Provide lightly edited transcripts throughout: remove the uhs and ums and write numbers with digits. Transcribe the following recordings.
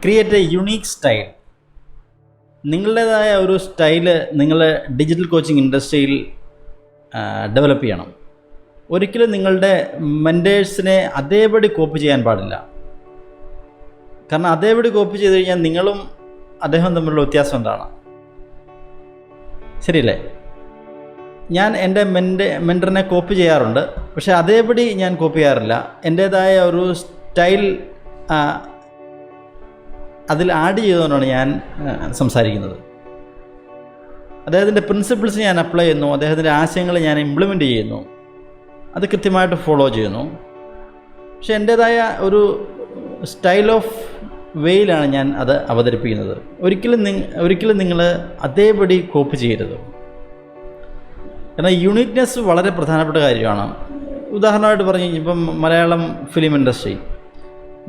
Create a unique style. നിങ്ങളുടേതായ ഒരു style നിങ്ങൾ ഡിജിറ്റൽ കോച്ചിങ് ഇൻഡസ്ട്രിയിൽ ഡെവലപ്പ് ചെയ്യണം. ഒരിക്കലും നിങ്ങളുടെ മെൻറ്റേഴ്സിനെ അതേപടി കോപ്പി ചെയ്യാൻ പാടില്ല. കാരണം അതേപടി കോപ്പി ചെയ്ത് കഴിഞ്ഞാൽ നിങ്ങളും അദ്ദേഹം തമ്മിലുള്ള വ്യത്യാസം എന്താണ്? ശരിയല്ലേ? ഞാൻ എൻ്റെ മെൻറ്ററിനെ കോപ്പി ചെയ്യാറുണ്ട്, പക്ഷേ അതേപടി ഞാൻ കോപ്പി ചെയ്യാറില്ല. എൻ്റേതായ ഒരു സ്റ്റൈൽ അതിൽ ആഡ് ചെയ്തുകൊണ്ടാണ് ഞാൻ സംസാരിക്കുന്നത്. അദ്ദേഹത്തിൻ്റെ പ്രിൻസിപ്പിൾസ് ഞാൻ അപ്ലൈ ചെയ്യുന്നു, അദ്ദേഹത്തിൻ്റെ ആശയങ്ങൾ ഞാൻ ഇംപ്ലിമെൻ്റ് ചെയ്യുന്നു, അത് കൃത്യമായിട്ട് ഫോളോ ചെയ്യുന്നു. പക്ഷേ എൻ്റേതായ ഒരു സ്റ്റൈൽ ഓഫ് വേയിലാണ് ഞാൻ അത് അവതരിപ്പിക്കുന്നത്. ഒരിക്കലും നിങ്ങൾ അതേപടി കോപ്പി ചെയ്യരുത്. കാരണം യുണീക്നെസ് വളരെ പ്രധാനപ്പെട്ട കാര്യമാണ്. ഉദാഹരണമായിട്ട് പറഞ്ഞു ഇപ്പം മലയാളം ഫിലിം ഇൻഡസ്ട്രി,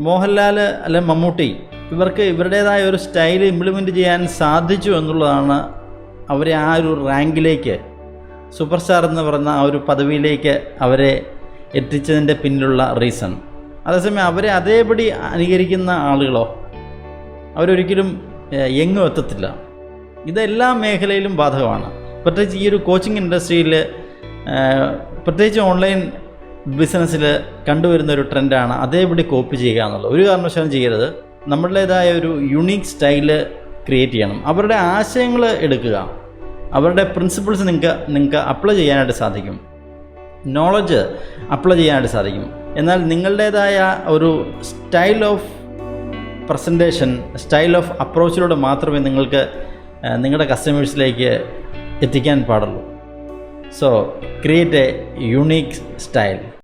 മോഹൻലാൽ അല്ലെ മമ്മൂട്ടി, ഇവർക്ക് ഇവരുടേതായ ഒരു സ്റ്റൈൽ ഇംപ്ലിമെൻറ്റ് ചെയ്യാൻ സാധിച്ചു എന്നുള്ളതാണ് അവരെ ആ ഒരു റാങ്കിലേക്ക്, സൂപ്പർ സ്റ്റാർ എന്ന് പറയുന്ന ആ ഒരു പദവിയിലേക്ക് അവരെ എത്തിച്ചതിൻ്റെ പിന്നിലുള്ള റീസൺ. അതേസമയം അവരെ അതേപടി അനുകരിക്കുന്ന ആളുകളോ അവരൊരിക്കലും എങ്ങും എത്തത്തില്ല. ഇതെല്ലാ മേഖലയിലും ബാധകമാണ്. പ്രത്യേകിച്ച് ഈ ഒരു കോച്ചിങ് ഇൻഡസ്ട്രിയിൽ, പ്രത്യേകിച്ച് ഓൺലൈൻ ബിസിനസ്സിൽ കണ്ടുവരുന്ന ഒരു ട്രെൻഡാണ് അതേപടി കോപ്പി ചെയ്യുക എന്നുള്ളത്. ഒരു കാരണവശാലും ചെയ്യരുത്. നമ്മളുടേതായ ഒരു യുണീക്ക് സ്റ്റൈല് ക്രിയേറ്റ് ചെയ്യണം. അവരുടെ ആശയങ്ങൾ എടുക്കുക, അവരുടെ പ്രിൻസിപ്പിൾസ് നിങ്ങൾക്ക് അപ്ലൈ ചെയ്യാനായിട്ട് സാധിക്കും, നോളജ് അപ്ലൈ ചെയ്യാനായിട്ട് സാധിക്കും. എന്നാൽ നിങ്ങളുടേതായ ഒരു style of presentation, style of അപ്രോച്ചിലൂടെ മാത്രമേ നിങ്ങൾക്ക് നിങ്ങളുടെ കസ്റ്റമേഴ്സിലേക്ക് എത്തിക്കാൻ പാടുള്ളൂ. So create a unique style.